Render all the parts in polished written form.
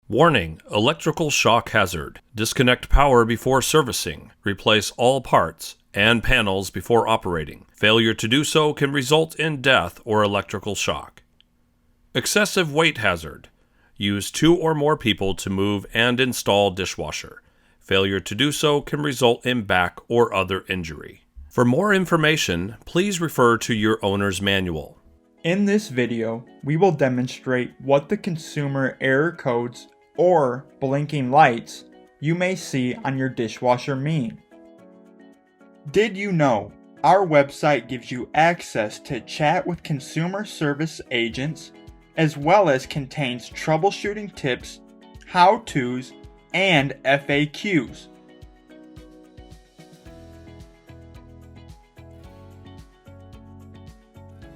Warning: electrical shock hazard. Disconnect power before servicing. Replace all parts and panels before operating. Failure to do so can result in death or electrical shock. Excessive weight hazard. Use 2 or more people to move and install dishwasher. Failure to do so can result in back or other injury. For more information, please refer to your owner's manual. In this video, we will demonstrate what the consumer error codes or blinking lights you may see on your dishwasher mean. Did you know our website gives you access to chat with consumer service agents, as well as contains troubleshooting tips, how-tos, and FAQs.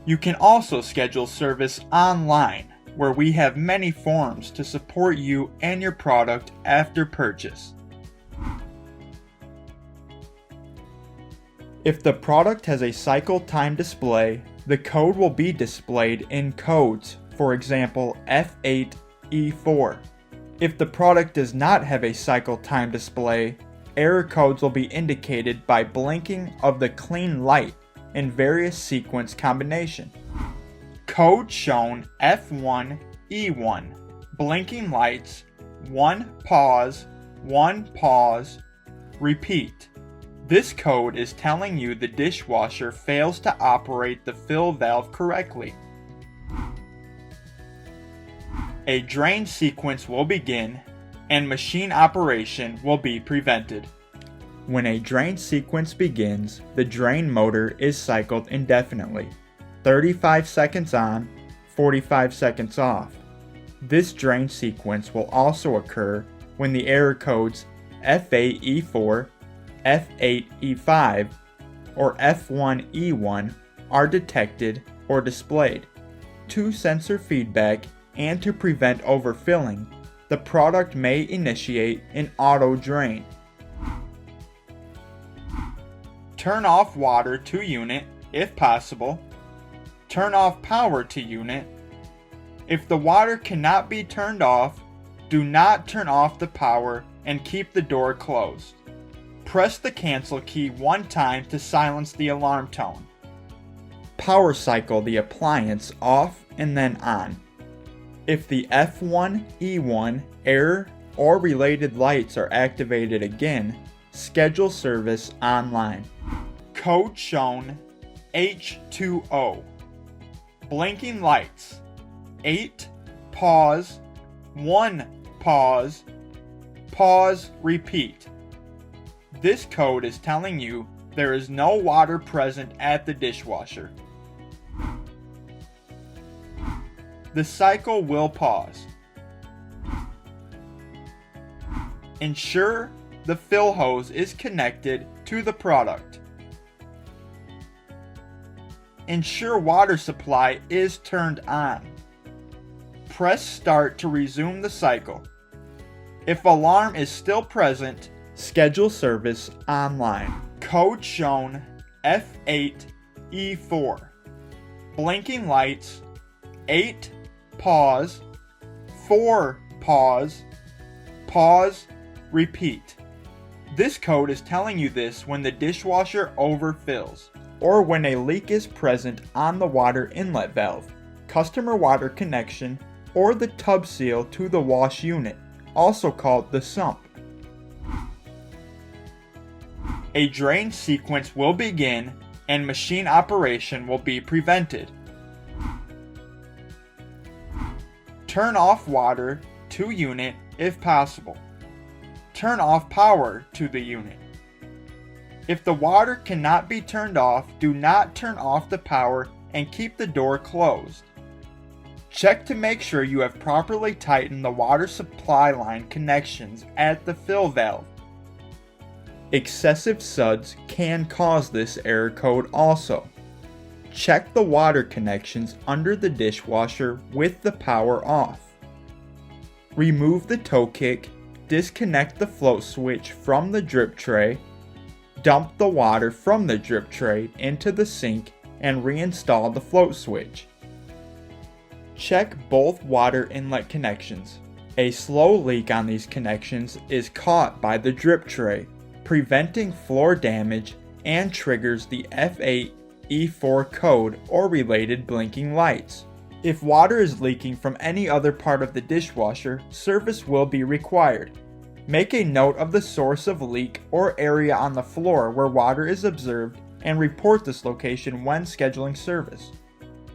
You can also schedule service online, where we have many forums to support you and your product after purchase. If the product has a cycle time display, the code will be displayed in codes, for example F8, E4. If the product does not have a cycle time display, error codes will be indicated by blinking of the clean light in various sequence combination. Code shown F1, E1, blinking lights, 1 pause, repeat. This code is telling you the dishwasher fails to operate the fill valve correctly. A drain sequence will begin and machine operation will be prevented. When a drain sequence begins, the drain motor is cycled indefinitely. 35 seconds on, 45 seconds off. This drain sequence will also occur when the error codes F8E4, F8E5, or F1E1 are detected or displayed. To sensor feedback and to prevent overfilling, the product may initiate an auto drain. Turn off water to unit if possible. Turn off power to unit. If the water cannot be turned off, do not turn off the power and keep the door closed. Press the cancel key 1 time to silence the alarm tone. Power cycle the appliance off and then on. If the F1, E1 error or related lights are activated again, schedule service online. Code shown H2O. Blinking lights, 8 pause, 1 pause, repeat. This code is telling you there is no water present at the dishwasher. The cycle will pause. Ensure the fill hose is connected to the product. Ensure water supply is turned on. Press start to resume the cycle. If alarm is still present, schedule service online. Code shown F8E4. Blinking lights, 8 pause, 4 pause, repeat. This code is telling you this when the dishwasher overfills, or when a leak is present on the water inlet valve, customer water connection, or the tub seal to the wash unit, also called the sump. A drain sequence will begin and machine operation will be prevented. Turn off water to unit if possible. Turn off power to the unit. If the water cannot be turned off, do not turn off the power and keep the door closed. Check to make sure you have properly tightened the water supply line connections at the fill valve. Excessive suds can cause this error code also. Check the water connections under the dishwasher with the power off. Remove the toe kick, disconnect the float switch from the drip tray, dump the water from the drip tray into the sink and reinstall the float switch. Check both water inlet connections. A slow leak on these connections is caught by the drip tray, preventing floor damage, and triggers the F8 E4 code or related blinking lights. If water is leaking from any other part of the dishwasher, service will be required. Make a note of the source of leak or area on the floor where water is observed and report this location when scheduling service.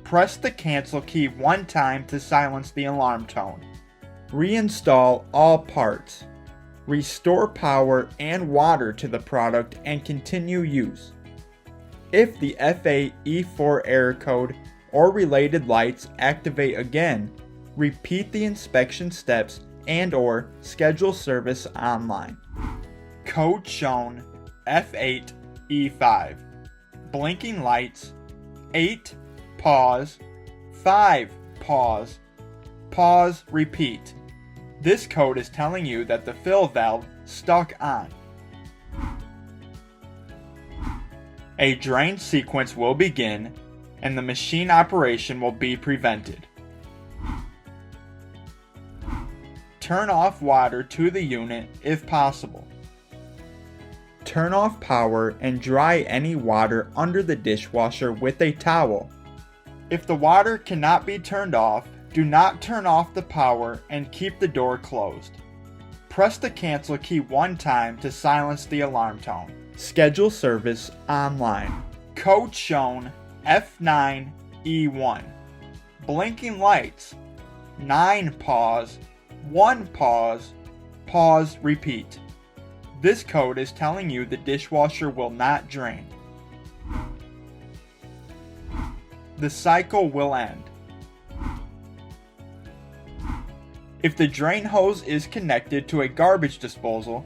Press the cancel key one time to silence the alarm tone. Reinstall all parts. Restore power and water to the product and continue use. If the F8 E4 error code or related lights activate again, repeat the inspection steps and/or schedule service online. Code shown F8 E5. Blinking lights 8 pause 5 pause pause repeat. This code is telling you that the fill valve stuck on. A drain sequence will begin and the machine operation will be prevented. Turn off water to the unit if possible. Turn off power and dry any water under the dishwasher with a towel. If the water cannot be turned off, do not turn off the power and keep the door closed. Press the cancel key one time to silence the alarm tone. Schedule service online. Code shown F9E1. Blinking lights 9 pause 1 pause pause repeat. This code is telling you the dishwasher will not drain. The cycle will end. If the drain hose is connected to a garbage disposal,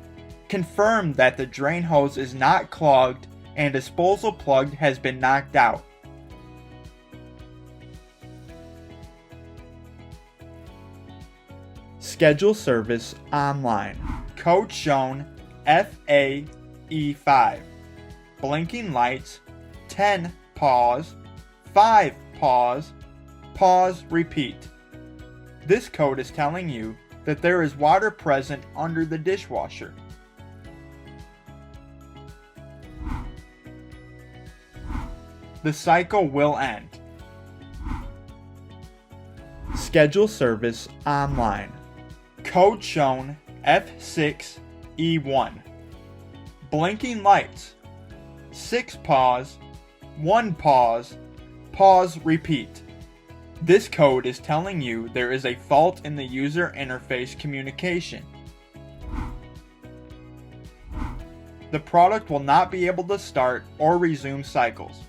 confirm that the drain hose is not clogged and disposal plug has been knocked out. Schedule service online. Code shown FAE5. Blinking lights 10 pause 5 pause pause repeat. This code is telling you that there is water present under the dishwasher. The cycle will end. Schedule service online. Code shown F6E1. Blinking lights 6 pause 1 pause pause repeat. This code is telling you there is a fault in the user interface communication. The product will not be able to start or resume cycles.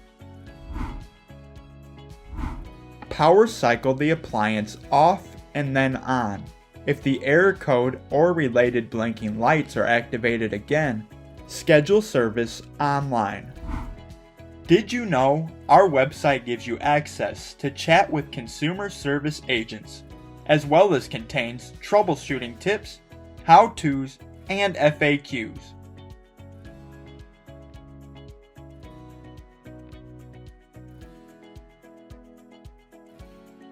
Power cycle the appliance off and then on. If the error code or related blinking lights are activated again, schedule service online. Did you know our website gives you access to chat with consumer service agents, as well as contains troubleshooting tips, how-tos, and FAQs.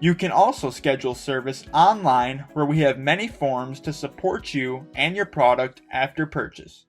You can also schedule service online where we have many forms to support you and your product after purchase.